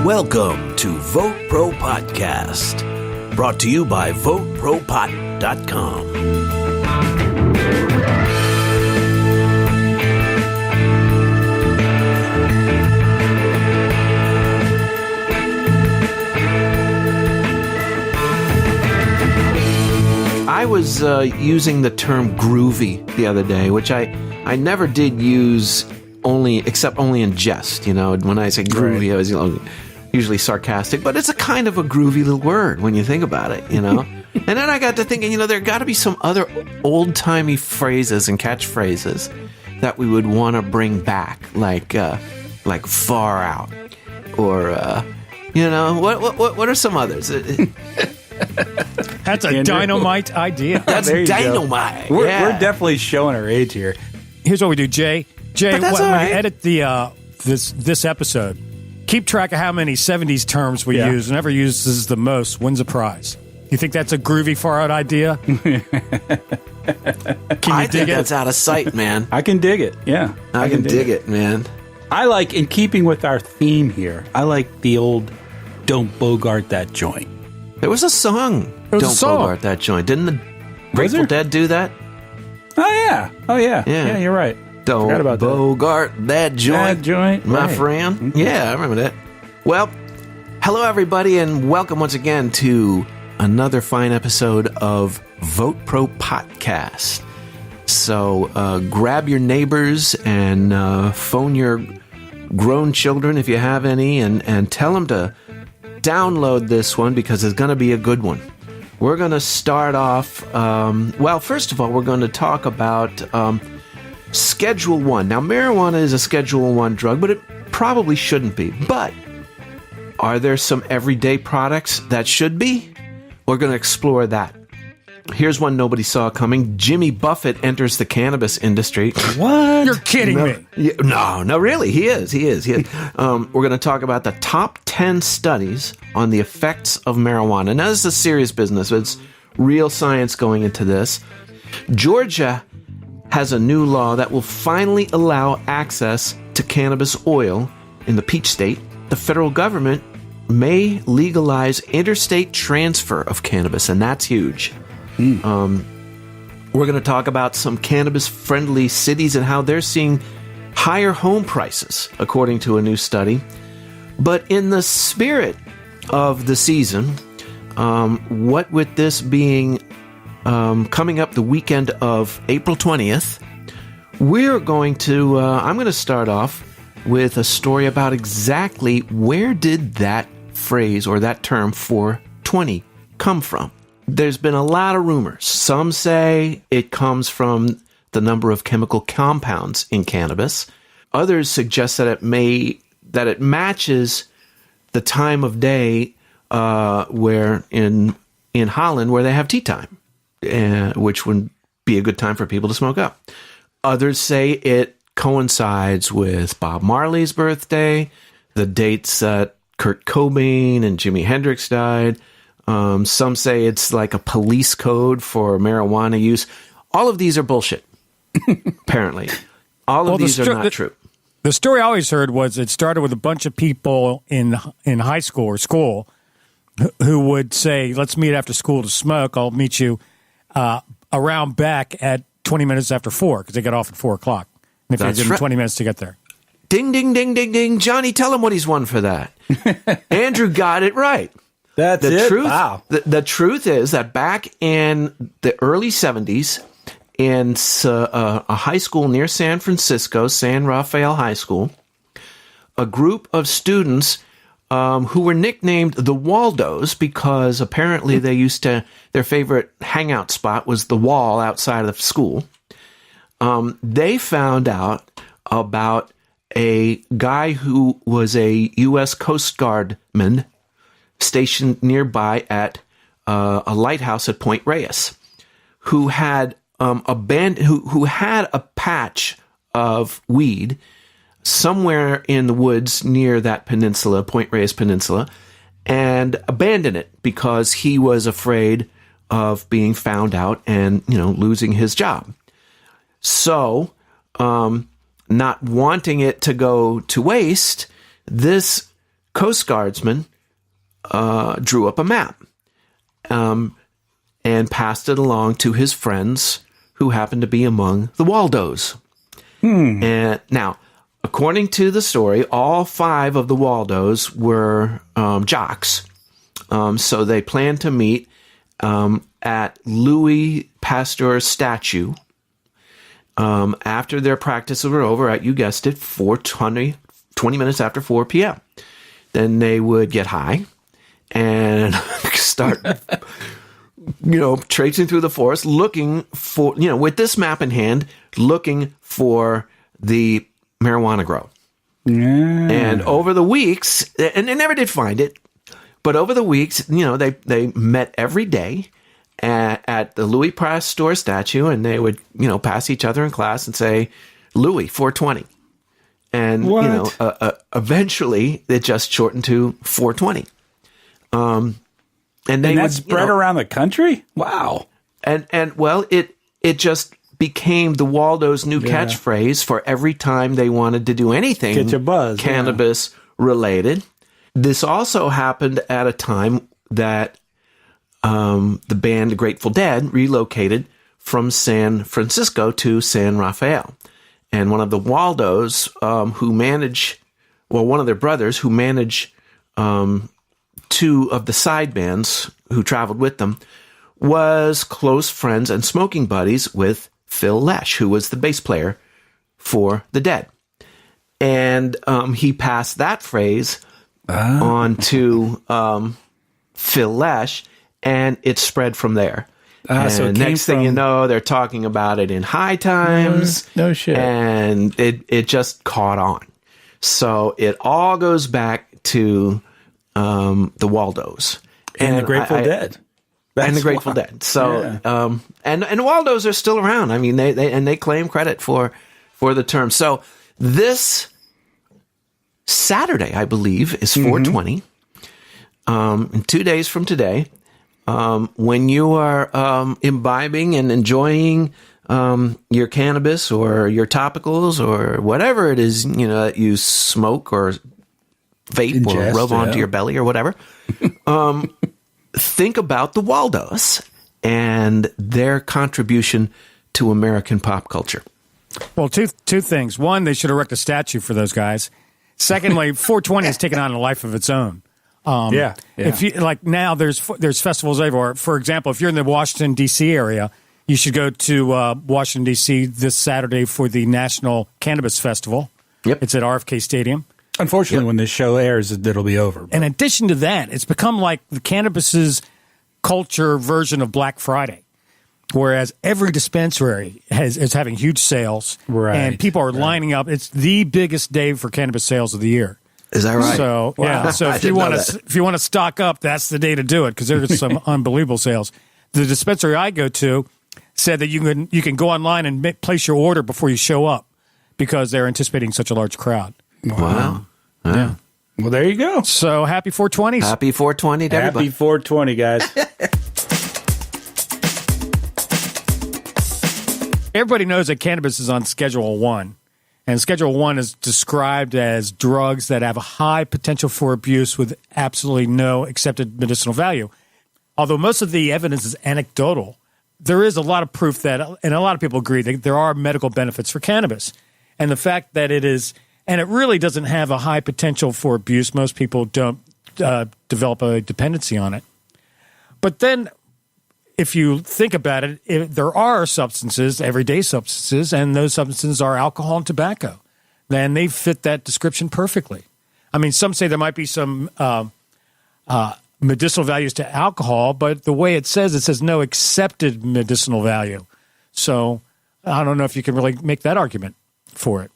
Welcome to VoteProPot-Cast, brought to you by VoteProPot.com. I was using the term groovy the other day, which I never did use except only in jest. You know, when I say groovy, I was usually sarcastic, but it's a kind of a groovy little word when you think about it, you know. And then I got to thinking, there got to be some other old-timey phrases and catchphrases that we would want to bring back, like far out, or what are some others? That's a dynamite idea. That's dynamite. We're definitely showing our age here. Here's what we do, Jay. When all right. we edit the this episode, keep track of how many 70s terms we use. Whoever uses the most wins a prize. You think that's a groovy far out idea? I think that's out of sight, man. I can dig it. Yeah, I can dig it, man. I like, in keeping with our theme here, I like the old "Don't Bogart That Joint." There was a song. Don't Bogart That Joint. Didn't the Grateful Dead do that? Oh yeah. Yeah, you're right. Don't about Bogart that joint, my friend. Mm-hmm. Yeah, I remember that. Well, hello everybody, and welcome once again to another fine episode of VoteProPot-Cast. So grab your neighbors and phone your grown children if you have any, and tell them to download this one because it's going to be a good one. We're going to start off, first of all, we're going to talk about Schedule 1. Now, marijuana is a Schedule 1 drug, but it probably shouldn't be. But are there some everyday products that should be? We're going to explore that. Here's one nobody saw coming. Jimmy Buffett enters the cannabis industry. What? You're kidding me. No, really. He is. We're going to talk about the top 10 studies on the effects of marijuana. Now, this is a serious business. It's real science going into this. Georgia has a new law that will finally allow access to cannabis oil in the Peach State. The federal government may legalize interstate transfer of cannabis, and that's huge. We're going to talk about some cannabis-friendly cities and how they're seeing higher home prices, according to a new study. But in the spirit of the season, what with this being coming up the weekend of April 20th, I'm going to start off with a story about exactly where did that phrase or that term 420 come from. There's been a lot of rumors. Some say it comes from the number of chemical compounds in cannabis. Others suggest that it matches the time of day where in Holland where they have tea time, which would be a good time for people to smoke up. Others say it coincides with Bob Marley's birthday, the dates that Kurt Cobain and Jimi Hendrix died. Some say it's like a police code for marijuana use. All of these are bullshit, apparently. All of these are not true. The story I always heard was it started with a bunch of people in high school or school who would say, let's meet after school to smoke. I'll meet you around back at 20 minutes after 4 because they get off at 4 o'clock. And if you give them 20 minutes to get there. Ding, ding, ding, ding, ding. Johnny, tell him what he's won for that. Andrew got it right. That's it? Wow. The truth is that back in the early 70s, in a high school near San Francisco, San Rafael High School, a group of students who were nicknamed the Waldos because apparently their favorite hangout spot was the wall outside of the school. They found out about a guy who was a U.S. Coast Guardman stationed nearby at a lighthouse at Point Reyes, who had who had a patch of weed somewhere in the woods near that peninsula, Point Reyes Peninsula, and abandoned it because he was afraid of being found out and losing his job. So, not wanting it to go to waste, this Coast Guardsman drew up a map and passed it along to his friends who happened to be among the Waldos. And now, according to the story, all 5 of the Waldos were jocks. So they planned to meet at Louis Pasteur's statue after their practices were over at, you guessed it, 20 minutes after 4 p.m. Then they would get high and start, traipsing through the forest looking for, with this map in hand, looking for the marijuana grow. Yeah. And over the weeks, and they never did find it, but over the weeks, they met every day at the Louis Pasteur statue, and they would, pass each other in class and say, Louis, 420. And, eventually it just shortened to 420. And that spread around the country? Wow. And well, it just became the Waldo's new catchphrase for every time they wanted to do anything get your buzz, cannabis related. This also happened at a time that the band The Grateful Dead relocated from San Francisco to San Rafael. And one of the Waldos one of their brothers who managed 2 of the side bands who traveled with them, was close friends and smoking buddies with Phil Lesh, who was the bass player for the Dead. And he passed that phrase on to Phil Lesh, and it spread from there. So next thing you know, they're talking about it in High Times. No shit. And it just caught on. So it all goes back to the Waldos. And the Grateful Dead. And the Grateful Dead. So, and Waldos are still around. I mean, they claim credit for the term. So this Saturday, I believe, is 420. In 2 days from today, when you are imbibing and enjoying your cannabis or your topicals or whatever it is, that you smoke or vape or rub onto your belly or whatever, think about the Waldos and their contribution to American pop culture. Well, two things. One, they should erect a statue for those guys. Secondly, 420 has taken on a life of its own. If you now, there's festivals everywhere. For example, if you're in the Washington D.C. area, you should go to Washington D.C. this Saturday for the National Cannabis Festival. Yep, it's at RFK Stadium. Unfortunately, when this show airs, it'll be over. In addition to that, it's become like the cannabis's culture version of Black Friday, whereas every dispensary is having huge sales, and people are lining up. It's the biggest day for cannabis sales of the year. Is that right? So so if you want to stock up, that's the day to do it because there's some unbelievable sales. The dispensary I go to said that you can go online and place your order before you show up because they're anticipating such a large crowd. Wow. Yeah. Well, there you go. So happy 420s. Happy 420 to everybody. Happy 420, guys. Everybody knows that cannabis is on Schedule 1. And Schedule 1 is described as drugs that have a high potential for abuse with absolutely no accepted medicinal value. Although most of the evidence is anecdotal, there is a lot of proof that, and a lot of people agree, that there are medical benefits for cannabis. And the fact that it is, and it really doesn't have a high potential for abuse, most people don't develop a dependency on it. But then, if you think about it, there are substances, everyday substances, and those substances are alcohol and tobacco. And they fit that description perfectly. I mean, some say there might be some medicinal values to alcohol, but the way it says no accepted medicinal value. So I don't know if you can really make that argument for it.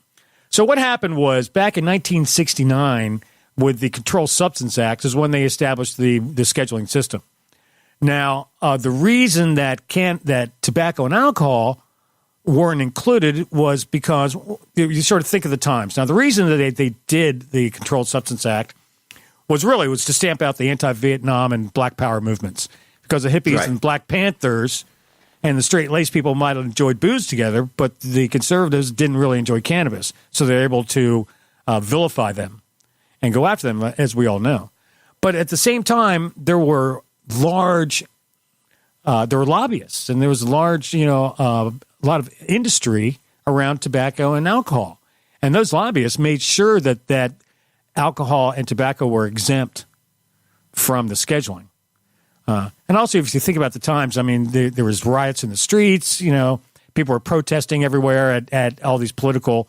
So what happened was back in 1969 with the Controlled Substance Act is when they established the scheduling system. Now, the reason that tobacco and alcohol weren't included was because you sort of think of the times. Now, the reason that they did the Controlled Substance Act was to stamp out the anti-Vietnam and Black Power movements because the hippies and Black Panthers and the straight-laced people might have enjoyed booze together, but the conservatives didn't really enjoy cannabis, so they're able to vilify them. and go after them, as we all know. But at the same time, there were lobbyists, and there was a lot of industry around tobacco and alcohol. And those lobbyists made sure that alcohol and tobacco were exempt from the scheduling. And also, if you think about the times, I mean, there was riots in the streets, people were protesting everywhere at all these political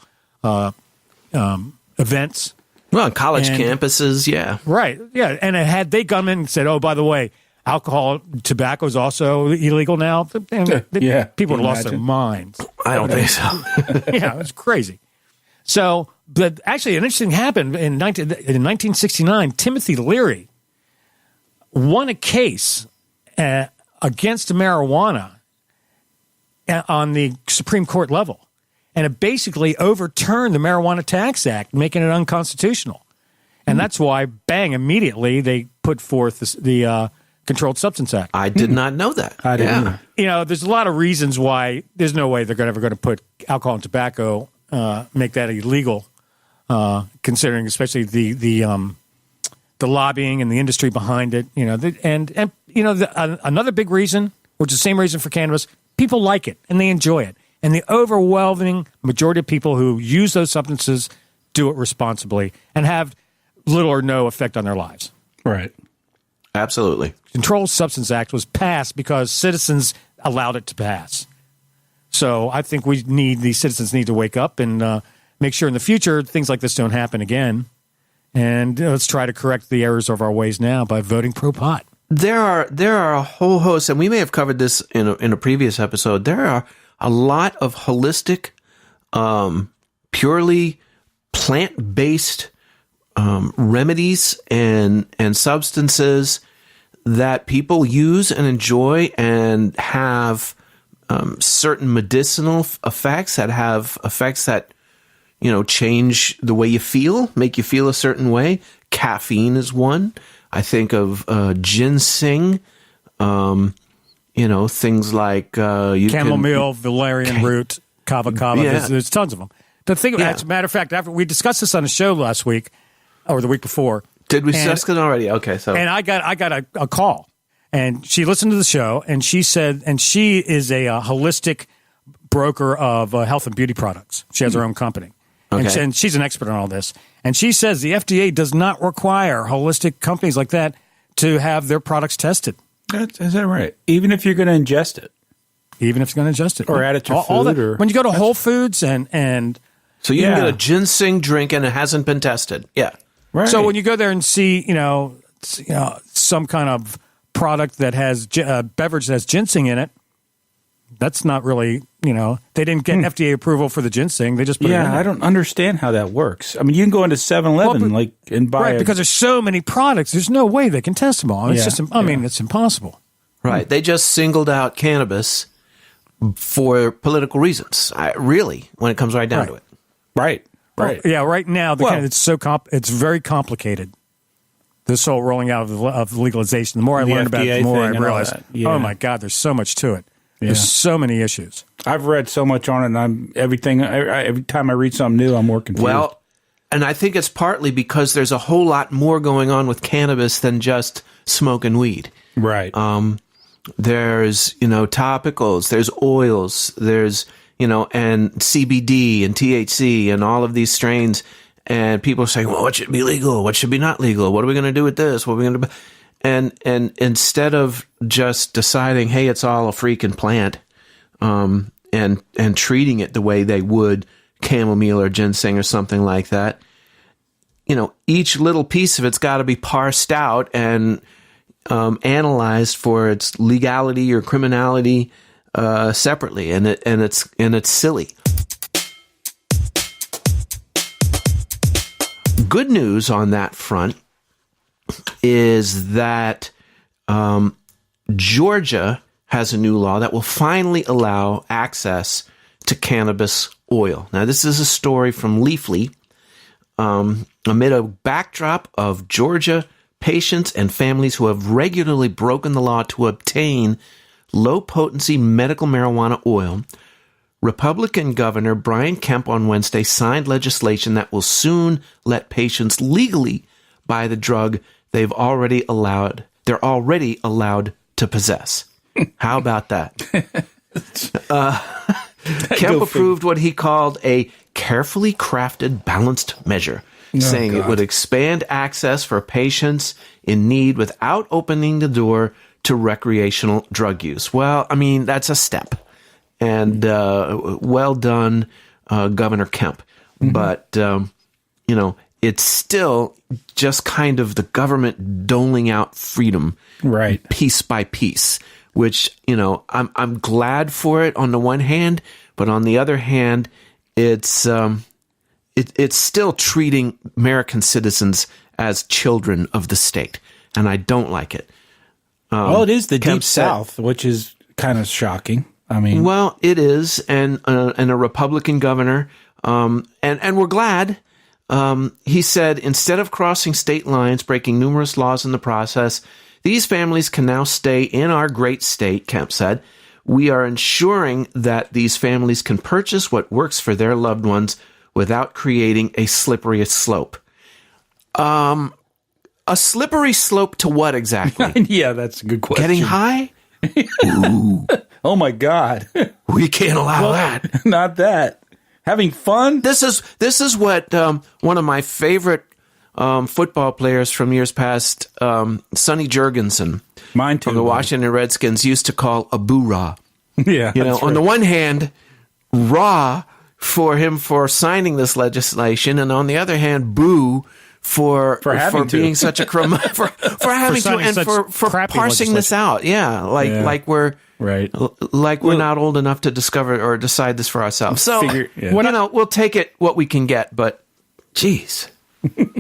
events. Well, college campuses, yeah. Right, yeah. And had they come in and said, oh, by the way, alcohol, tobacco is also illegal now, people would have lost their minds. I don't think so. Yeah, it's crazy. So, but actually, an interesting thing happened in 1969. Timothy Leary won a case against marijuana on the Supreme Court level. And it basically overturned the Marijuana Tax Act, making it unconstitutional. And that's why, bang, immediately they put forth the Controlled Substance Act. I did not know that. I didn't know. There's a lot of reasons why there's no way they're ever going to put alcohol and tobacco, make that illegal, considering especially the lobbying and the industry behind it. Another big reason, which is the same reason for cannabis, people like it and they enjoy it. And the overwhelming majority of people who use those substances do it responsibly and have little or no effect on their lives. Right. Absolutely. Controlled Substance Act was passed because citizens allowed it to pass. So I think the citizens need to wake up and make sure in the future things like this don't happen again. And let's try to correct the errors of our ways now by voting pro-pot. There are a whole host, and we may have covered this in a previous episode. There are a lot of holistic, purely plant-based remedies and substances that people use and enjoy and have certain medicinal effects that have effects that, change the way you feel, make you feel a certain way. Caffeine is one. I think of ginseng, things like chamomile, valerian root, kava. Yeah. There's tons of them. The thing, as a matter of fact, after we discussed this on the show last week or the week before. Did we discuss it already? Okay, so and I got a call, and she listened to the show, and she said, and she is a holistic broker of health and beauty products. She has her own company, and she's an expert on all this. And she says the FDA does not require holistic companies like that to have their products tested. Is that right? Even if you're going to ingest it. Or add it to food. When you go to Whole Foods and so you can get a ginseng drink and it hasn't been tested. Yeah. Right. So when you go there and see, some kind of product that has beverage that has ginseng in it, that's not really, they didn't get FDA approval for the ginseng. They just put it in there. I don't understand how that works. I mean, you can go into 7-Eleven and buy because there's so many products. There's no way they can test them all. It's it's impossible. Right. They just singled out cannabis for political reasons. Really, when it comes right down to it. Right. Right. Well, yeah. Right now, it's very complicated. This whole rolling out of legalization. The more I learn about it, the more I realize, oh my God, there's so much to it. Yeah. There's so many issues. I've read so much on it, and every time I read something new, I'm more confused. Well, and I think it's partly because there's a whole lot more going on with cannabis than just smoking weed. Right. There's topicals, there's oils, there's and CBD and THC and all of these strains. And people say, well, what should be legal? What should be not legal? What are we going to do with this? What are we going to do? And instead of just deciding, hey, it's all a freaking plant, and treating it the way they would chamomile or ginseng or something like that, each little piece of it's got to be parsed out and analyzed for its legality or criminality separately, and it's silly. Good news on that front is that Georgia has a new law that will finally allow access to cannabis oil. Now, this is a story from Leafly. Amid a backdrop of Georgia patients and families who have regularly broken the law to obtain low-potency medical marijuana oil, Republican Governor Brian Kemp on Wednesday signed legislation that will soon let patients legally buy the drug they're already allowed to possess. How about that? Kemp approved what he called a carefully crafted, balanced measure, saying it would expand access for patients in need without opening the door to recreational drug use. Well, I mean, that's a step. And well done, Governor Kemp. But, it's still just kind of the government doling out freedom piece by piece, which, I'm glad for it on the one hand, but on the other hand, it's still treating American citizens as children of the state, and I don't like it. Well, it is the Deep South, which is kind of shocking. I mean, well, it is, and a Republican governor, and we're glad. He said, instead of crossing state lines, breaking numerous laws in the process, these families can now stay in our great state, Kemp said. We are ensuring that these families can purchase what works for their loved ones without creating a slippery slope. A slippery slope to what exactly? Yeah, that's a good question. Getting high? Ooh. Oh, my God. We can't allow that. Not that. Having fun? This is what one of my favorite football players from years past, Sonny Jurgensen, mine too, from the Washington Redskins, used to call a boo-rah. Yeah, on the one hand, rah for him for signing this legislation, and on the other hand, boo for being such a for having to and for parsing this out. Yeah, like we're. Right. Like we're not old enough to discover or decide this for ourselves. So, we'll take it what we can get, but geez.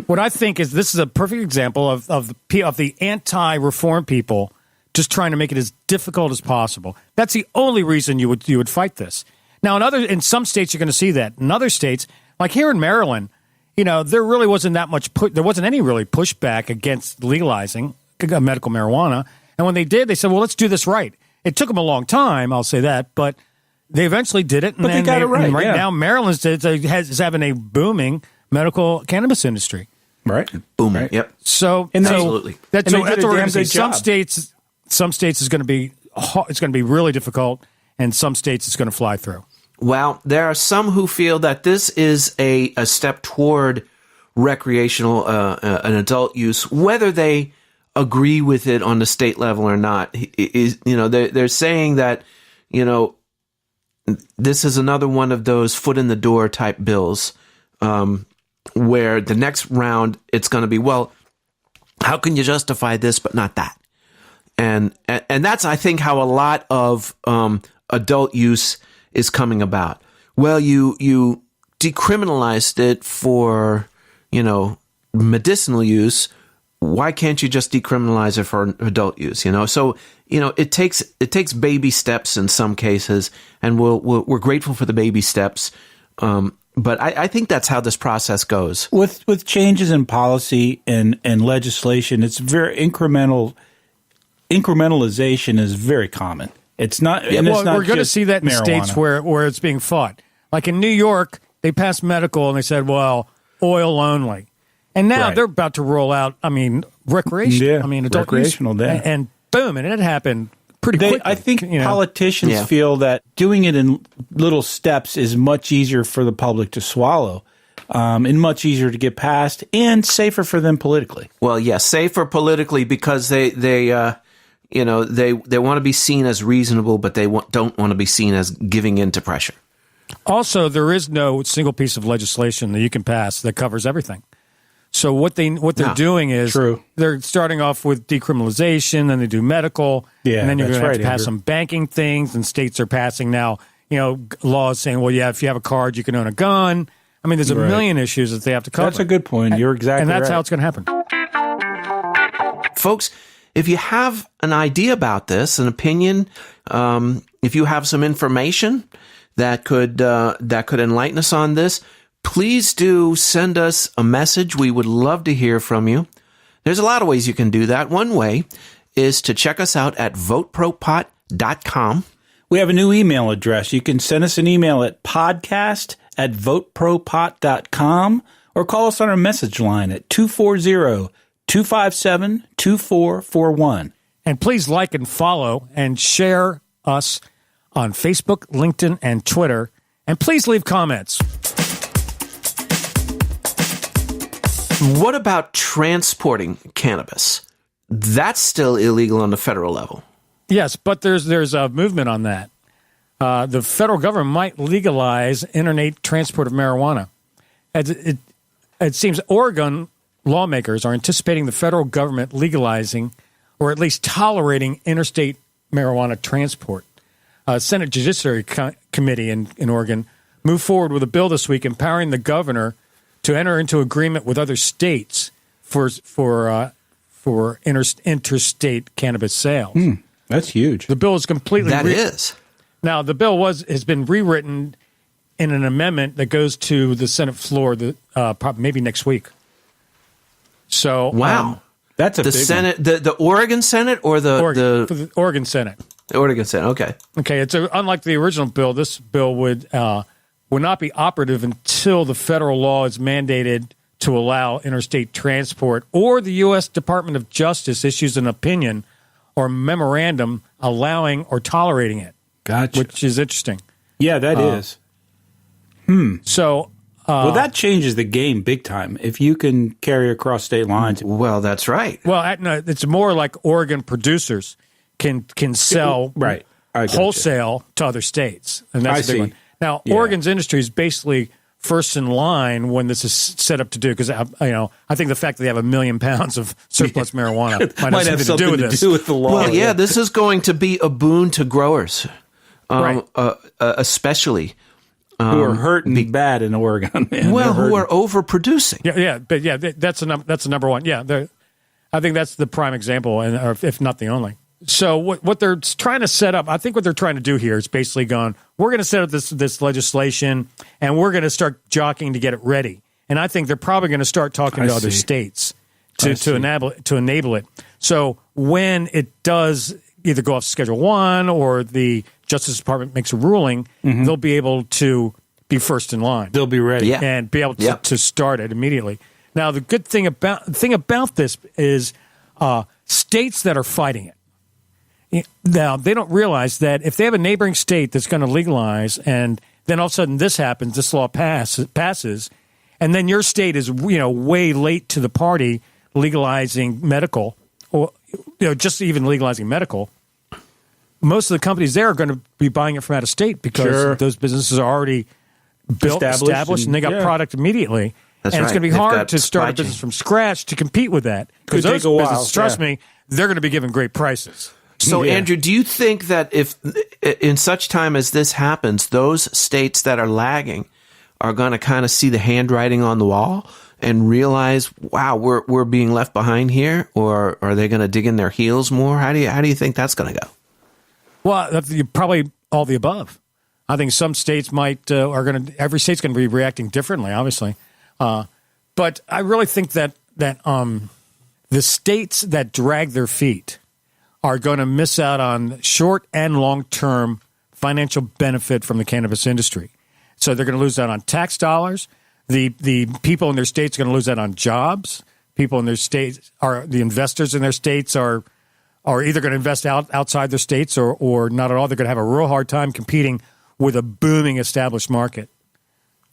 What I think is this is a perfect example of the anti-reform people just trying to make it as difficult as possible. That's the only reason you would fight this. Now, in some states, you're going to see that. In other states, like here in Maryland, there really wasn't that much there wasn't any really pushback against legalizing medical marijuana. And when they did, they said, well, let's do this right. It took them a long time, I'll say that, but they eventually did it. And they got it right. And now Maryland is having a booming medical cannabis industry. Right. Booming. Right. Yep. So absolutely. That's what we're going to see. Some states is going to be really difficult, and some states it's going to fly through. Well, there are some who feel that this is a step toward recreational and adult use, whether they agree with it on the state level or not. They're saying that, this is another one of those foot in the door type bills, where the next round it's going to be, well, how can you justify this but not that? And that's, I think, how a lot of adult use is coming about. Well, you decriminalized it for, medicinal use. Why can't you just decriminalize it for adult use? So it takes baby steps in some cases, and we're grateful for the baby steps. But I think that's how this process goes. With changes in policy and legislation, it's very incrementalization is very common. It's not. Yeah, well, we're going to see that in states where it's being fought. Like in New York, they passed medical and they said, well, oil only. And now they're about to roll out, recreation. Yeah, adult recreational. Use, and boom, and it happened pretty quickly. I think politicians feel that doing it in little steps is much easier for the public to swallow, and much easier to get past, and safer for them politically. Well, yes, safer politically because they want to be seen as reasonable, but they don't want to be seen as giving in to pressure. Also, there is no single piece of legislation that you can pass that covers everything. So what they're doing is they're starting off with decriminalization, then they do medical, and then you're going to have to pass some banking things, and states are passing now, laws saying, well, yeah, if you have a card, you can own a gun. There's a million issues that they have to cover. That's a good point. You're exactly right. And that's how it's going to happen. Folks, if you have an idea about this, an opinion, if you have some information that could enlighten us on this, please do send us a message. We would love to hear from you. There's a lot of ways you can do that. One way is to check us out at VoteProPot.com. We have a new email address. You can send us an email at podcast@votepropot.com or call us on our message line at 240-257-2441. And please like and follow and share us on Facebook, LinkedIn, and Twitter. And please leave comments. What about transporting cannabis? That's still illegal on the federal level. Yes, but there's a movement on that. The federal government might legalize interstate transport of marijuana. It seems Oregon lawmakers are anticipating the federal government legalizing or at least tolerating interstate marijuana transport. Senate Judiciary Committee in Oregon moved forward with a bill this week empowering the governor to enter into agreement with other states for interstate cannabis sales. That's huge. The bill is completely That is. Now, the bill has been rewritten in an amendment that goes to the Senate floor probably maybe next week. So Wow. That's a the big Senate, the Oregon Senate or for the Oregon Senate. the Oregon Senate? Okay. Okay, it's unlike the original bill. This bill would not be operative until the federal law is mandated to allow interstate transport, or the U.S. Department of Justice issues an opinion or memorandum allowing or tolerating it. Gotcha. Which is interesting. Yeah, that is. So, Well, that changes the game big time if you can carry across state lines. Well, that's right. well, no, it's more like Oregon producers can sell Right. I gotcha. wholesale to other states, and that's I a big see. one. Now, Yeah. Oregon's industry is basically first in line when this is set up to do, because I think the fact that they have 1 million pounds of surplus marijuana might have something to do with this. the law. Well, yeah, this is going to be a boon to growers, Right. especially who are hurting bad in Oregon. Man. well, They're who hurting. are overproducing. But that's the number one. Yeah, I think that's the prime example, or if not the only. So what they're trying to set up, I think what they're trying to do here is basically going, we're going to set up this legislation, and we're going to start jockeying to get it ready. And I think they're probably going to start talking to other states to enable it. So when it does either go off Schedule 1 or the Justice Department makes a ruling, they'll be able to be first in line. They'll be ready. Yeah. And be able to start it immediately. Now, the good thing about this is states that are fighting it. Now, they don't realize that if they have a neighboring state that's going to legalize, and then all of a sudden this happens, this law passes, and then your state is way late to the party legalizing medical, or just even legalizing medical, most of the companies there are going to be buying it from out of state because those businesses are already built, established, and they got product immediately. That's and right. it's going to be They've hard got to start a supply chain. business from scratch to compete with that, because Could those take a while, businesses, trust me, they're going to be given great prices. So, Andrew, do you think that if in such time as this happens, those states that are lagging are going to kind of see the handwriting on the wall and realize, wow, we're being left behind here, or are they going to dig in their heels more? How do you think that's going to go? Well, probably all the above. I think some states every state's going to be reacting differently, obviously. But I really think that the states that drag their feet are going to miss out on short and long-term financial benefit from the cannabis industry. So they're going to lose out on tax dollars. The people in their states are going to lose out on jobs. People in their states the investors in their states are either going to invest outside their states or not at all. They're going to have a real hard time competing with a booming established market.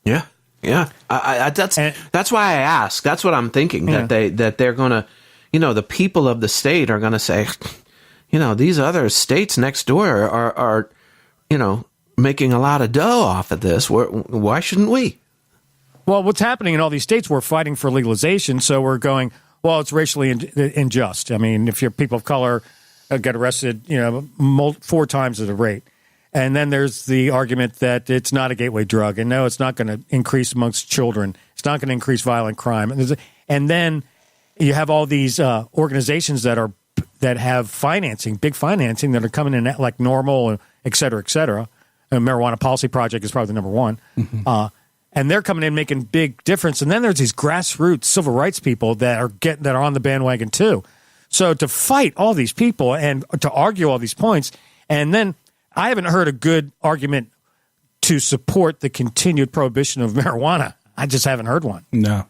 Yeah. That's why I ask. That's what I'm thinking, that they're going to, the people of the state are going to say, these other states next door are making a lot of dough off of this. Why shouldn't we? Well, what's happening in all these states, we're fighting for legalization, so we're going, well, it's racially unjust. I mean, if you're people of color get arrested, 4 times at the rate. And then there's the argument that it's not a gateway drug, and no, it's not going to increase amongst children. It's not going to increase violent crime. And then you have all these organizations that have financing, big financing, that are coming in like Normal, et cetera, et cetera. Marijuana Policy Project is probably the number one. And they're coming in making big difference. And then there's these grassroots civil rights people that are on the bandwagon too. So to fight all these people and to argue all these points, and then I haven't heard a good argument to support the continued prohibition of marijuana. I just haven't heard one. No,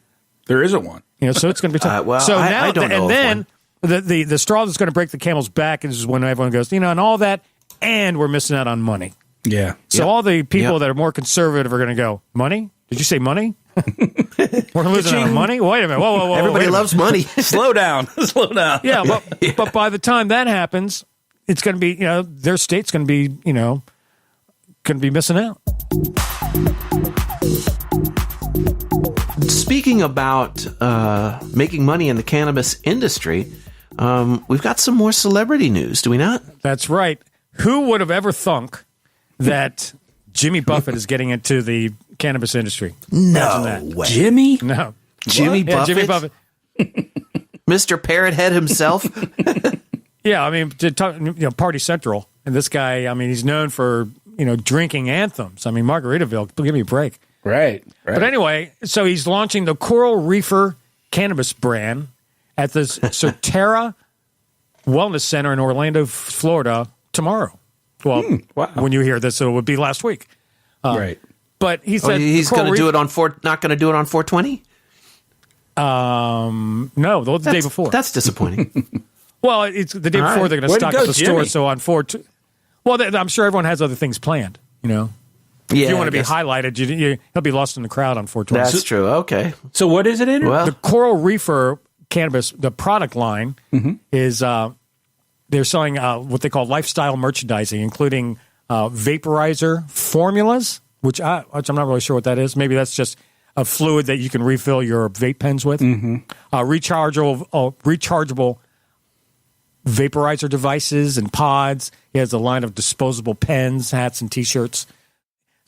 there isn't one. So it's going to be tough. Well, so now, I don't know and then the straw that's going to break the camel's back is when everyone goes, and all that, and we're missing out on money. Yeah. So all the people that are more conservative are going to go, money? Did you say money? We're losing our money? Wait a minute. Whoa. Everybody loves money. Slow down. Slow down. Yeah, but by the time that happens, it's going to be, their state's going to be, going to be missing out. Speaking about making money in the cannabis industry, we've got some more celebrity news, do we not? That's right. Who would have ever thunk that Jimmy Buffett is getting into the cannabis industry? No way. Jimmy? No. Jimmy Buffett? Yeah, Jimmy Buffett. Mr. Parrothead himself? Yeah, I mean, Party Central. And this guy, I mean, he's known for, drinking anthems. I mean, Margaritaville, give me a break. Right. But anyway, so he's launching the Coral Reefer cannabis brand at the Soterra Wellness Center in Orlando, Florida tomorrow. Well, when you hear this, it would be last week. Right. But he said he's going to do it on not going to do it on 420? No, the day before. That's disappointing. Well, it's the day before they're going to stock up the store. So on 420. Well, I'm sure everyone has other things planned, Yeah, if you want to be highlighted, he'll be lost in the crowd on 420. That's true. Okay. So what is it, Andrew? Well, The Coral Reefer cannabis, the product line is they're selling what they call lifestyle merchandising, including vaporizer formulas, which I'm not really sure what that is. Maybe that's just a fluid that you can refill your vape pens with. Rechargeable vaporizer devices and pods. He has a line of disposable pens, hats, and T-shirts.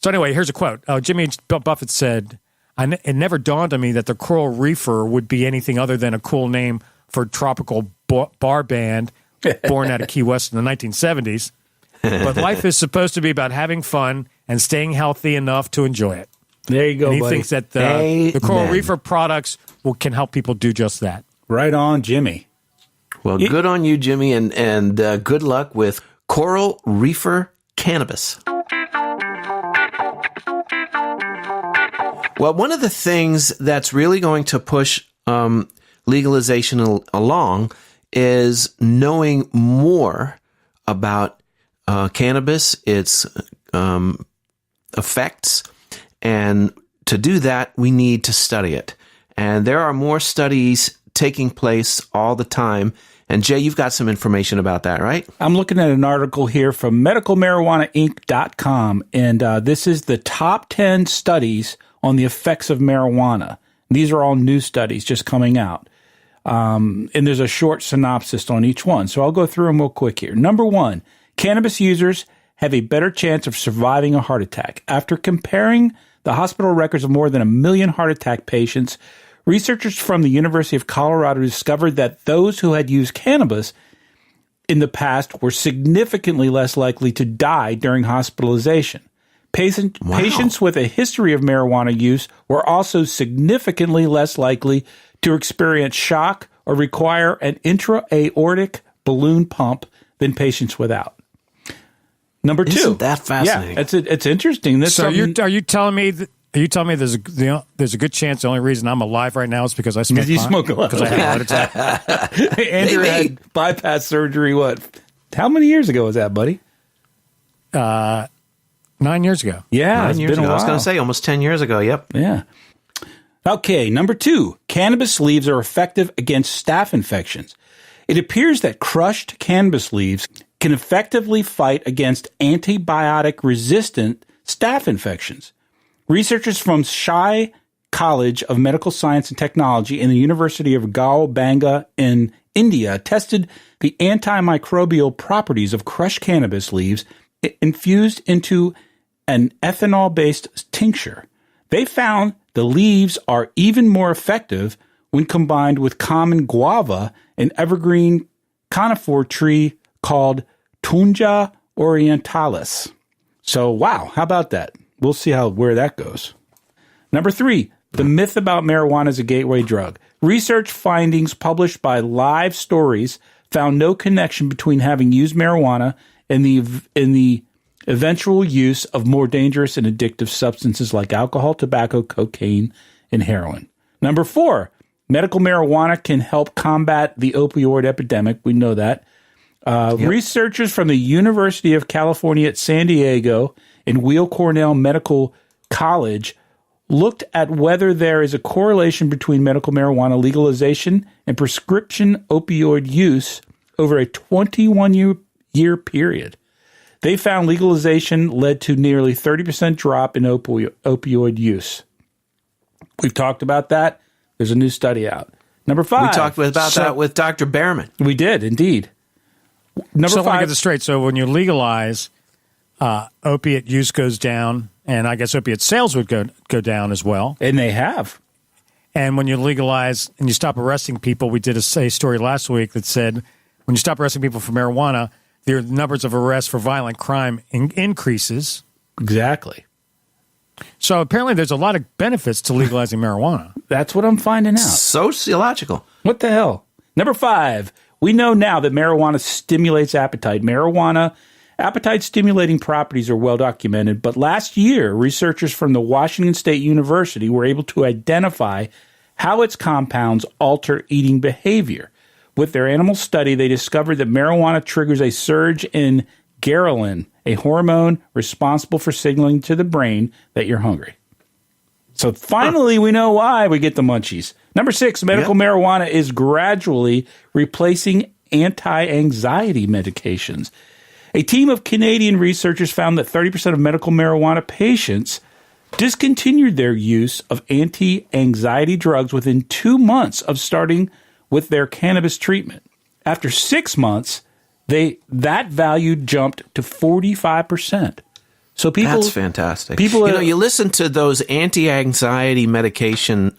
So anyway, here's a quote. Jimmy Buffett said, it never dawned on me that the Coral Reefer would be anything other than a cool name for a tropical bar band born out of Key West in the 1970s. But life is supposed to be about having fun and staying healthy enough to enjoy it. There you go, And he buddy. thinks that the Coral Reefer products can help people do just that. Right on, Jimmy. well, good on you, Jimmy, and good luck with Coral Reefer Cannabis. Well, one of the things that's really going to push legalization along is knowing more about cannabis, its effects, and to do that, we need to study it. And there are more studies taking place all the time. And Jay, you've got some information about that, right? I'm looking at an article here from medicalmarijuanainc.com, and this is the top 10 studies on the effects of marijuana. These are all new studies just coming out. And there's a short synopsis on each one. So I'll go through them real quick here. Number 1, cannabis users have a better chance of surviving a heart attack. After comparing the hospital records of more than 1 million heart attack patients, researchers from the University of Colorado discovered that those who had used cannabis in the past were significantly less likely to die during hospitalization. Patients with a history of marijuana use were also significantly less likely to experience shock or require an intra-aortic balloon pump than patients without. Number 2. Isn't that fascinating? Yeah, it's interesting. So are you telling me there's a good chance the only reason I'm alive right now is because I smoke pot? You smoke a lot. Because I had a heart attack. Andrew had bypass surgery, how many years ago was that, buddy? 9 years ago. Yeah, 9 years ago. I was going to say almost 10 years ago. Yep. Yeah. Okay, number 2. Cannabis leaves are effective against staph infections. It appears that crushed cannabis leaves can effectively fight against antibiotic-resistant staph infections. Researchers from Shai College of Medical Science and Technology and the University of Banga in India tested the antimicrobial properties of crushed cannabis leaves infused into an ethanol-based tincture. They found the leaves are even more effective when combined with common guava and evergreen conifer tree called Tunja orientalis. So, wow, how about that? We'll see where that goes. Number 3, the myth about marijuana as a gateway drug. Research findings published by Live Stories found no connection between having used marijuana and the eventual use of more dangerous and addictive substances like alcohol, tobacco, cocaine, and heroin. Number 4, medical marijuana can help combat the opioid epidemic. We know that. Researchers from the University of California at San Diego and Weill Cornell Medical College looked at whether there is a correlation between medical marijuana legalization and prescription opioid use over a 21-year period. They found legalization led to nearly 30% drop in opioid use. We've talked about that. There's a new study out. Number 5. We talked about that with Dr. Behrman. We did, indeed. Number 5. Let me get this straight. So when you legalize, opiate use goes down, and I guess opiate sales would go down as well. And they have. And when you legalize and you stop arresting people, we did a story last week that said when you stop arresting people for marijuana, the numbers of arrests for violent crime increases. Exactly. So apparently there's a lot of benefits to legalizing marijuana. That's what I'm finding out. Sociological. What the hell? Number 5, we know now that marijuana stimulates appetite. Marijuana appetite-stimulating properties are well documented, but last year, researchers from the Washington State University were able to identify how its compounds alter eating behavior. With their animal study, they discovered that marijuana triggers a surge in ghrelin, a hormone responsible for signaling to the brain that you're hungry. So finally, we know why we get the munchies. Number 6, medical marijuana is gradually replacing anti-anxiety medications. A team of Canadian researchers found that 30% of medical marijuana patients discontinued their use of anti-anxiety drugs within 2 months of starting with their cannabis treatment. After 6 months, that value jumped to 45%. So That's fantastic. You listen to those anti-anxiety medication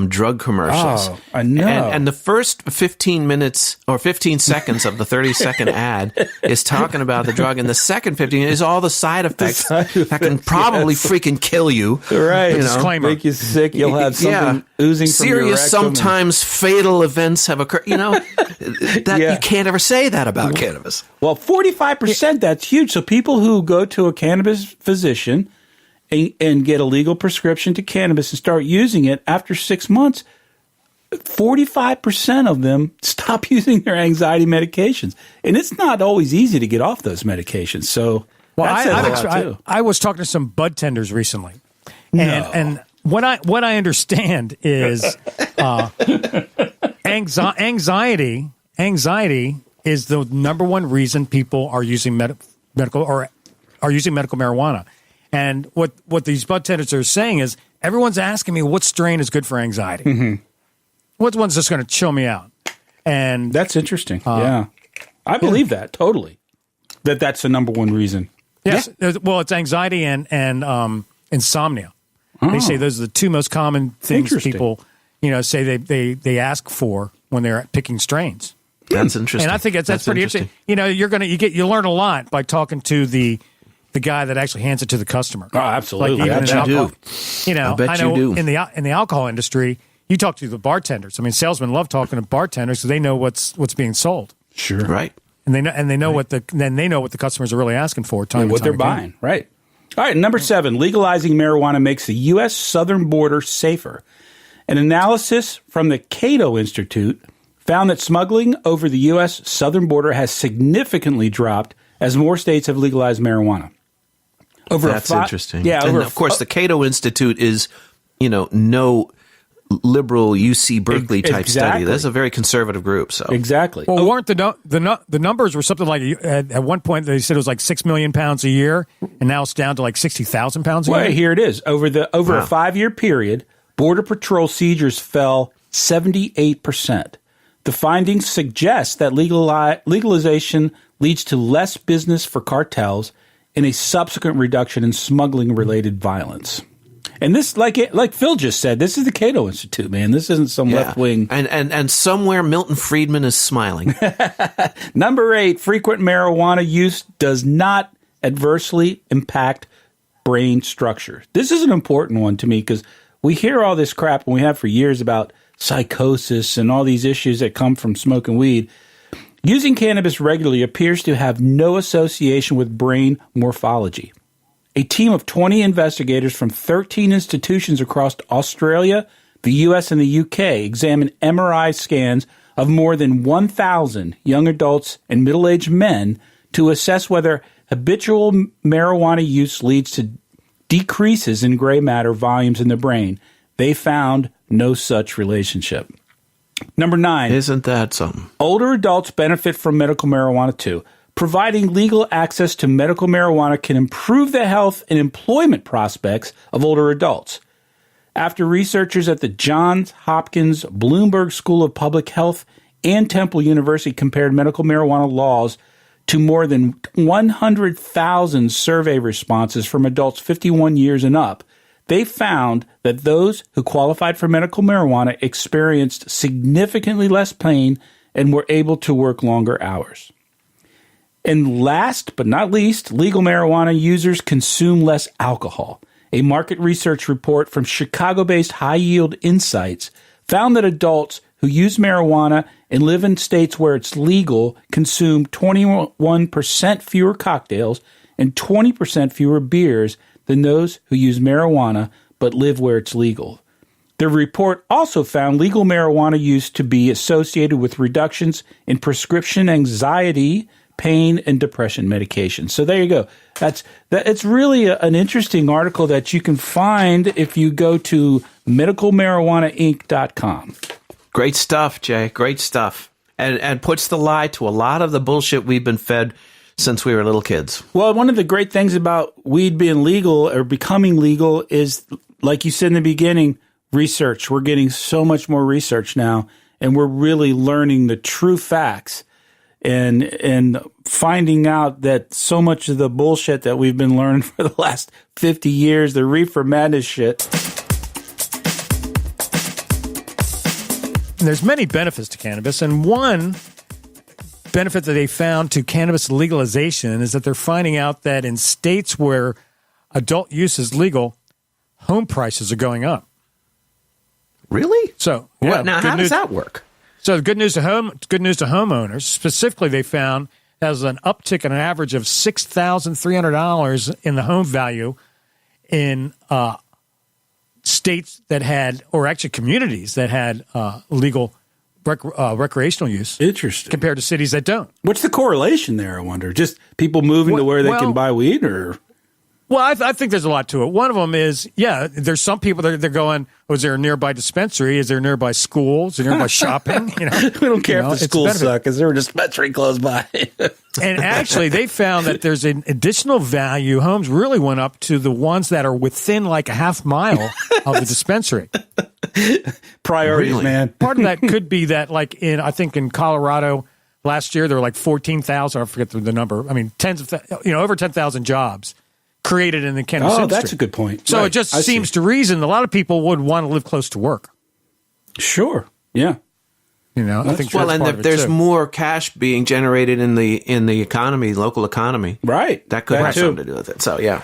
drug commercials. Oh, I know. And the first 15 minutes or 15 seconds of the 30-second ad is talking about the drug, and the second 15 is all the side effects that can probably freaking kill you. Right. Disclaimer. Make you sick. You'll have something oozing from your rectum. Serious, sometimes fatal events have occurred. You can't ever say that about cannabis. Well, 45%, that's huge. So people who go to a cannabis physician and get a legal prescription to cannabis and start using it after 6 months, 45% of them stop using their anxiety medications. And it's not always easy to get off those medications. So I was talking to some bud tenders recently. And what I understand is anxiety is the number one reason people are using medical marijuana. And what these bud tenders are saying is everyone's asking me what strain is good for anxiety. Mm-hmm. What one's just going to chill me out? And that's interesting. I believe that totally. That's the number one reason. Yes. Yeah. Well, it's anxiety and insomnia. Oh. They say those are the two most common things people say they ask for when they're picking strains. That's interesting. And I think that's pretty interesting. You learn a lot by talking to the guy that actually hands it to the customer. Oh, absolutely. I bet you do. I bet you do. In the alcohol industry, you talk to the bartenders. I mean, salesmen love talking to bartenders because they know what's being sold. Sure. Right. And they know what the customers are really asking for. What they're buying. Right. All right. Number 7, legalizing marijuana makes the U.S. southern border safer. An analysis from the Cato Institute found that smuggling over the U.S. southern border has significantly dropped as more states have legalized marijuana. That's interesting. Yeah, and of course, the Cato Institute is, no liberal UC Berkeley type study. That's a very conservative group. So exactly. Well, weren't the numbers were something like at one point they said it was like 6 million pounds a year, and now it's down to like 60,000 pounds a year. Well, here it is. Over a 5-year period, Border Patrol seizures fell 78%. The findings suggest that legalization leads to less business for cartels and a subsequent reduction in smuggling-related violence. And this, like Phil just said, this is the Cato Institute, man. This isn't some left-wing. And somewhere Milton Friedman is smiling. Number 8, frequent marijuana use does not adversely impact brain structure. This is an important one to me because we hear all this crap, and we have for years, about psychosis and all these issues that come from smoking weed. Using cannabis regularly appears to have no association with brain morphology. A team of 20 investigators from 13 institutions across Australia, the U.S., and the U.K. examined MRI scans of more than 1,000 young adults and middle-aged men to assess whether habitual marijuana use leads to decreases in gray matter volumes in the brain. They found no such relationship. Number 9. Isn't that something? Older adults benefit from medical marijuana too. Providing legal access to medical marijuana can improve the health and employment prospects of older adults. After researchers at the Johns Hopkins Bloomberg School of Public Health and Temple University compared medical marijuana laws to more than 100,000 survey responses from adults 51 years and up, they found that those who qualified for medical marijuana experienced significantly less pain and were able to work longer hours. And last but not least, legal marijuana users consume less alcohol. A market research report from Chicago-based High Yield Insights found that adults who use marijuana and live in states where it's legal consume 21% fewer cocktails and 20% fewer beers than those who use marijuana but live where it's legal. The report also found legal marijuana use to be associated with reductions in prescription anxiety, pain, and depression medication. So there you go. It's really an interesting article that you can find if you go to medicalmarijuanainc.com. Great stuff, Jay. Great stuff. And puts the lie to a lot of the bullshit we've been fed since we were little kids. Well, one of the great things about weed being legal or becoming legal is, like you said in the beginning, research. We're getting so much more research now, and we're really learning the true facts and finding out that so much of the bullshit that we've been learning for the last 50 years, the reefer madness shit. There's many benefits to cannabis, and one benefit that they found to cannabis legalization is that they're finding out that in states where adult use is legal, home prices are going up. Really? So, yeah, now how does that work? So, good news to homeowners. Specifically, they found that was an uptick in an average of $6,300 in the home value in states that had, or actually communities that had legal recreational use. Interesting. Compared to cities that don't. What's the correlation there, I wonder? Just people moving to where they can buy weed, or? Well, I think there's a lot to it. One of them is, there's some people that they're going, is there a nearby dispensary? Is there a nearby school? Is there nearby shopping? We don't care if the schools suck. Is there a dispensary close by? And actually, they found that there's an additional value. Homes really went up to the ones that are within like a half mile of the dispensary. Priorities, really? Man. Part of that could be that, like I think in Colorado last year, there were like 14,000. I forget the number. I mean, over 10,000 jobs created in the cannabis industry. Oh, that's a good point. So it just seems to reason a lot of people would want to live close to work. Sure. Yeah. I think there's more cash being generated in the economy, local economy. Right. That could have something to do with it. So, yeah.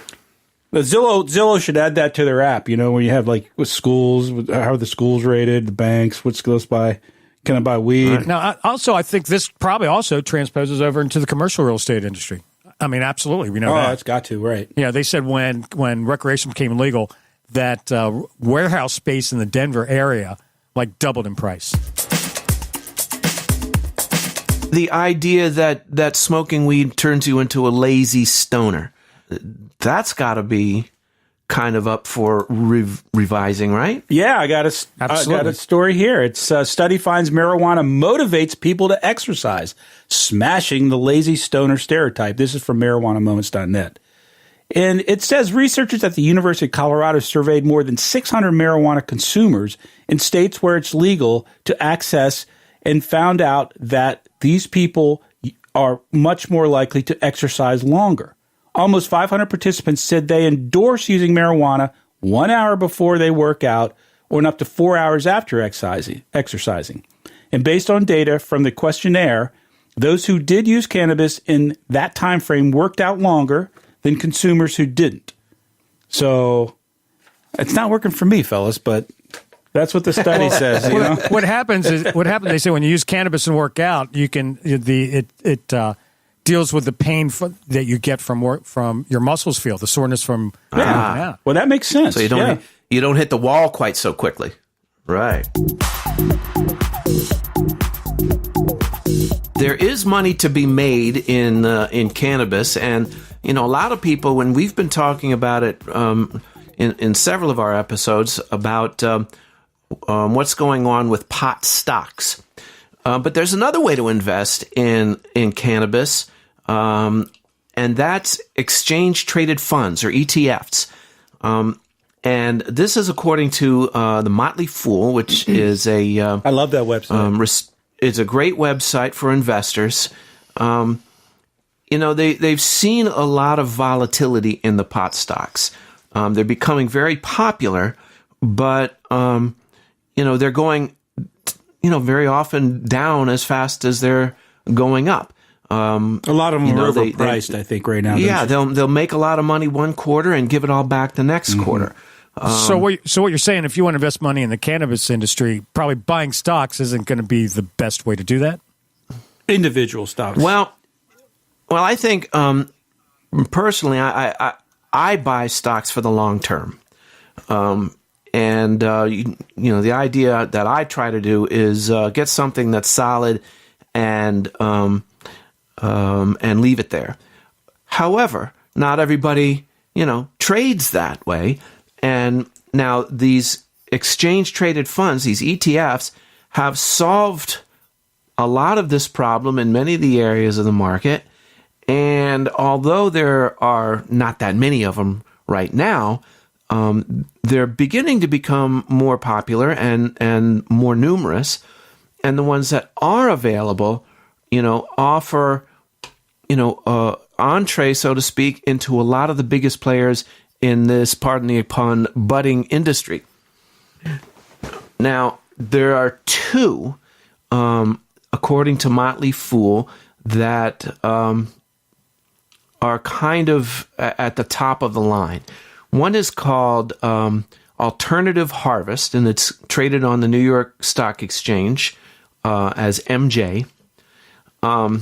But Zillow should add that to their app, where you have like with schools, how are the schools rated, the banks, what's close by, can I buy weed? Right. Now, I think this probably also transposes over into the commercial real estate industry. I mean, absolutely. We know that. Oh, it's got to, right. Yeah, they said when recreation became legal, that warehouse space in the Denver area doubled in price. The idea that smoking weed turns you into a lazy stoner, that's got to be kind of up for revising, right? Yeah, I got a story here. It's a study finds marijuana motivates people to exercise, smashing the lazy stoner stereotype. This is from marijuanamoments.net. And it says researchers at the University of Colorado surveyed more than 600 marijuana consumers in states where it's legal to access and found out that these people are much more likely to exercise longer. Almost 500 participants said they endorse using marijuana 1 hour before they work out or up to 4 hours after exercising. And based on data from the questionnaire, those who did use cannabis in that time frame worked out longer than consumers who didn't. So it's not working for me, fellas, but That's what the study says. You know? What happens? They say when you use cannabis and work out, you can it deals with the pain that you get from your muscles feel, the soreness from. Yeah. Well, that makes sense. So you don't hit the wall quite so quickly. Right. There is money to be made in cannabis, and a lot of people, when we've been talking about it in several of our episodes about what's going on with pot stocks, but there's another way to invest in cannabis, and that's exchange traded funds, or ETFs. And this is according to the Motley Fool, which is a I love that website. It's a great website for investors. They've seen a lot of volatility in the pot stocks. They're becoming very popular, but they're going very often down as fast as they're going up. A lot of them are overpriced, I think, right now. Yeah, they'll make a lot of money one quarter and give it all back the next quarter. So what you're saying, if you want to invest money in the cannabis industry, probably buying stocks isn't going to be the best way to do that? Individual stocks. Well, I think personally, I buy stocks for the long term, and the idea that I try to do is get something that's solid and leave it there. However, not everybody trades that way. And now these exchange-traded funds, these ETFs, have solved a lot of this problem in many of the areas of the market. And although there are not that many of them right now, they're beginning to become more popular and more numerous. And the ones that are available, offer, entree, so to speak, into a lot of the biggest players in this, pardon the pun, budding industry. Now, there are two, according to Motley Fool, that are kind of at the top of the line. One is called Alternative Harvest, and it's traded on the New York Stock Exchange as MJ. And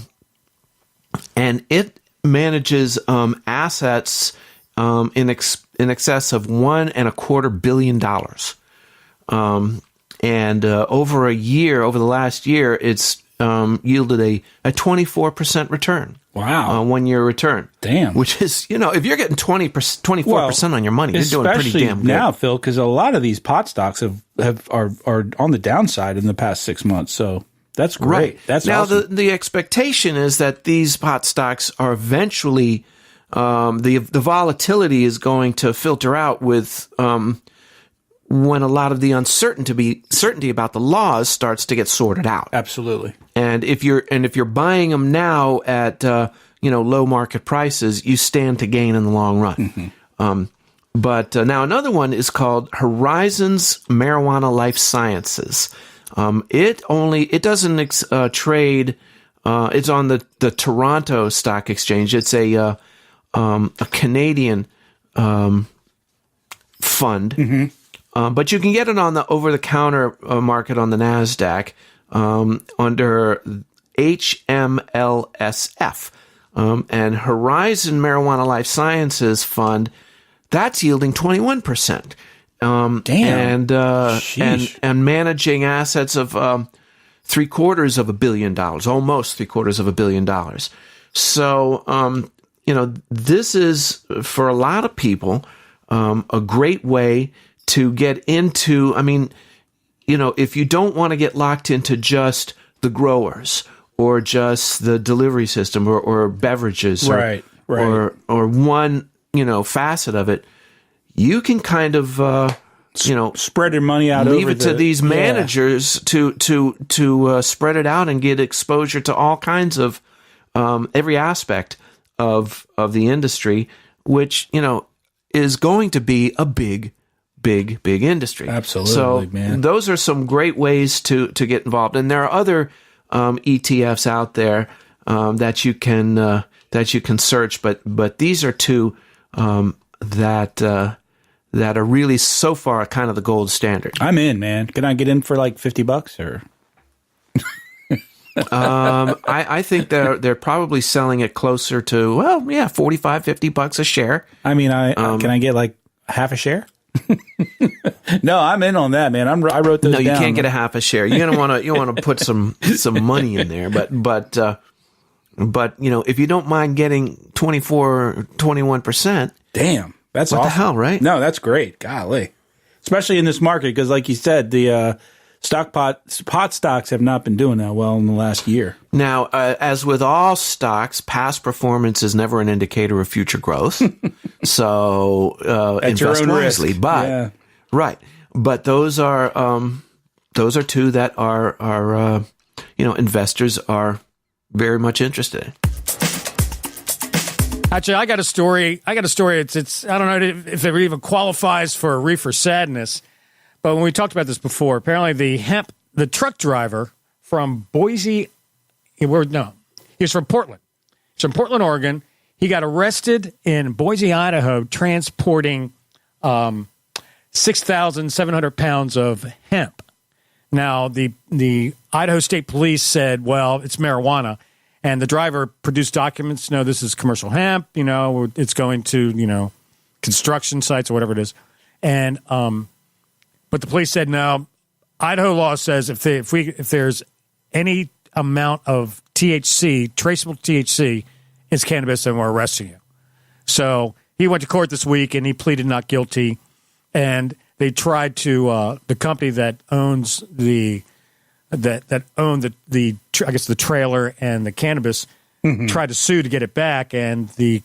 it manages assets in excess of $1.25 billion. And over the last year, it's yielded a 24% return. Wow. 1 year return. Damn. Which is, if you're getting 24% on your money, you're doing pretty damn good. Now, Phil, because a lot of these pot stocks are on the downside in the past 6 months. So that's great. Right. That's now, awesome. the expectation is that these pot stocks are eventually, the volatility is going to filter out with when a lot of the certainty about the laws starts to get sorted out. Absolutely. And if you're buying them now at low market prices, you stand to gain in the long run. Mm-hmm. But now another one is called Horizons Marijuana Life Sciences. It doesn't trade. It's on the Toronto Stock Exchange. It's a Canadian fund. Mm-hmm. But you can get it on the over-the-counter market on the NASDAQ under HMLSF. And Horizon Marijuana Life Sciences Fund, that's yielding 21%. Damn. And managing assets of $750 million, almost $750 million. So, this is, for a lot of people, a great way to get into, if you don't want to get locked into just the growers or just the delivery system or beverages right. or one, facet of it, you can kind of, spread your money out, leave it to these managers to spread it out and get exposure to all kinds of every aspect of the industry, which is going to be a big industry. Absolutely, so man. Those are some great ways to get involved, and there are other ETFs out there that you can search, but these are two that that are really so far kind of the gold standard. I'm in, man. Can I get in for like $50 or? I think they're probably selling it closer to, well, yeah, $45-50 a share. I mean, can I get like half a share? No, I'm in on that, man. I wrote those down. No, you can't get a half a share. You're gonna want to put some money in there, but if you don't mind getting 21%, damn, that's what awesome. the hell, right? No, that's great. Golly, especially in this market because, like you said, the pot stocks have not been doing that well in the last year. Now, as with all stocks, past performance is never an indicator of future growth. So invest wisely. But right, but those are two that are investors are very much interested in. Actually, I got a story. It's I don't know if it even qualifies for a reefer sadness. But when we talked about this before, apparently the truck driver from Boise, he was from Portland. He's from Portland, Oregon. He got arrested in Boise, Idaho, transporting 6,700 pounds of hemp. Now, the Idaho State Police said, well, it's marijuana. And the driver produced documents. No, this is commercial hemp. It's going to, construction sites or whatever it is. And but the police said, no, Idaho law says if there's any amount of THC, traceable THC, it's cannabis, and we're arresting you. So he went to court this week, and he pleaded not guilty. And they tried to the company that owns the trailer and the cannabis tried to sue to get it back, and the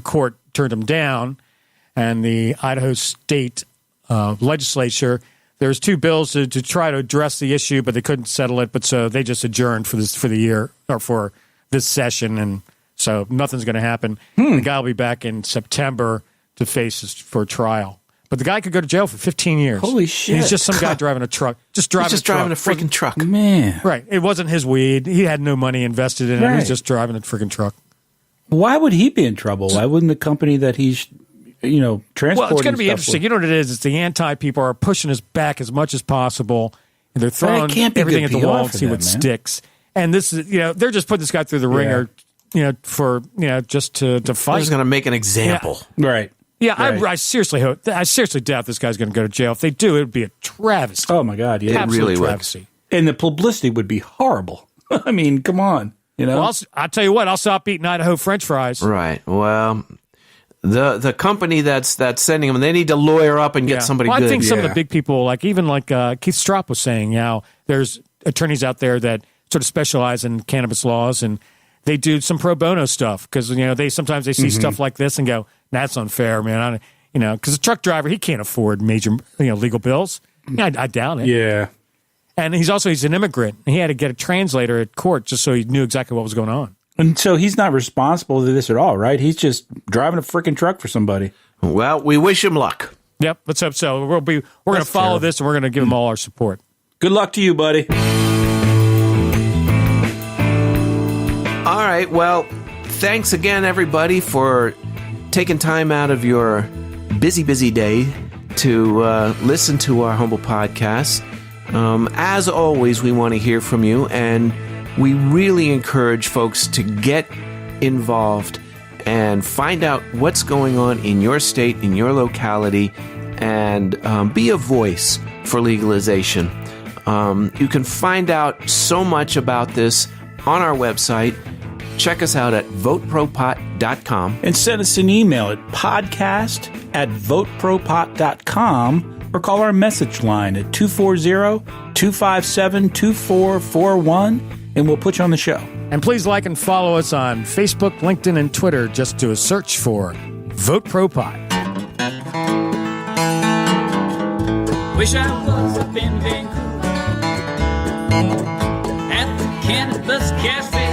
court turned them down. And the Idaho State legislature, there's two bills to try to address the issue, but they couldn't settle it. But so they just adjourned for the year or for this session, and so nothing's going to happen. The guy will be back in September to face for trial. But the guy could go to jail for 15 years. Holy shit! He's just some guy driving a truck, driving a freaking truck. Man, right? It wasn't his weed. He had no money invested in it. Right. He was just driving a freaking truck. Why would he be in trouble? Why wouldn't the company that he's transporting? Well, it's going to be interesting. With? You know what it is? It's the anti-people are pushing us back as much as possible, and they're throwing everything at the wall to see what sticks. And this is, they're just putting this guy through the ringer, for just to fight. They're just going to make an example, right? Yeah, right. I seriously doubt this guy's going to go to jail. If they do, it would be a travesty. Oh my God, yeah, it really travesty. And the publicity would be horrible. I mean, come on, Well, I'll tell you what, I'll stop eating Idaho French fries. Right. Well, the company that's sending them, they need to lawyer up and get somebody good. I think some of the big people, like Keith Stropp was saying, there's attorneys out there that sort of specialize in cannabis laws, and they do some pro bono stuff because they sometimes see stuff like this and go, "That's unfair, man." Because a truck driver, he can't afford major legal bills. I doubt it. Yeah. And he's an immigrant. And he had to get a translator at court just so he knew exactly what was going on. And so he's not responsible for this at all, right? He's just driving a freaking truck for somebody. Well, we wish him luck. Yep, let's hope so. We're going to follow this, and we're going to give him all our support. Good luck to you, buddy. All right. Well, thanks again, everybody, for taking time out of your busy day to listen to our humble podcast. As always, we want to hear from you, and we really encourage folks to get involved and find out what's going on in your state, in your locality, and be a voice for legalization. You can find out so much about this on our website. Check us out at VoteProPot.com. And send us an email at podcast@VoteProPot.com or call our message line at 240-257-2441, and we'll put you on the show. And please like and follow us on Facebook, LinkedIn, and Twitter. Just do a search for VoteProPot. Wish I was up in Vancouver at the Cannabis Cafe,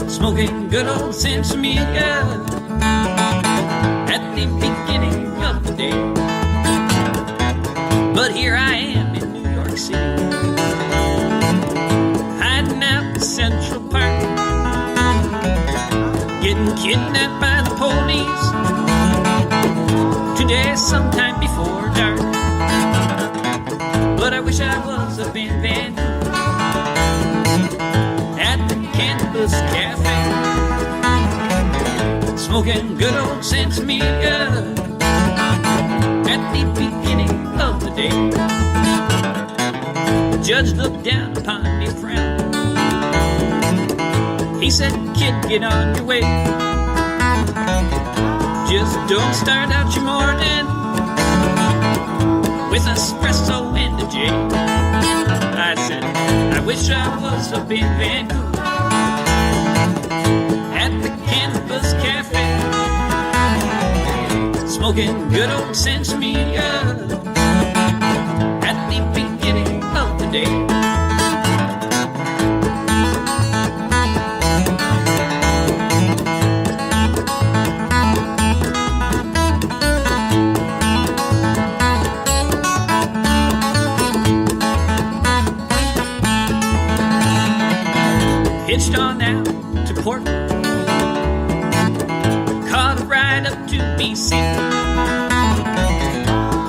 smoking good old Sensimilla at the beginning of the day. But here I am in New York City, hiding out in Central Park, getting kidnapped by the police. away sometime before dark. But I wish I was up in Vancouver at the Cannabis Cafe, smoking good old Sensimilla at the beginning of the day. The judge looked down upon me, frowned. He said, kid, get on your way. Just don't start out your morning with espresso and a J. I said, I wish I was up in Vancouver at the Cannabis Cafe, smoking good old Sensimilla at the beginning of the day. Hitched on out to Portland, caught a ride up to BC,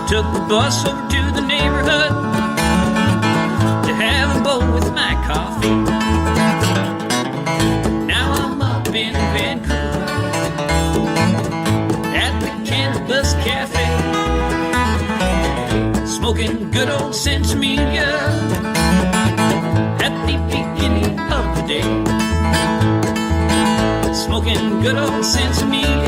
took the bus over to the neighborhood to have a bowl with my coffee. Now I'm up in Vancouver at the Cannabis Cafe, smoking good old Sensimilla at the beginning of the day. Smoking good old Sensimilla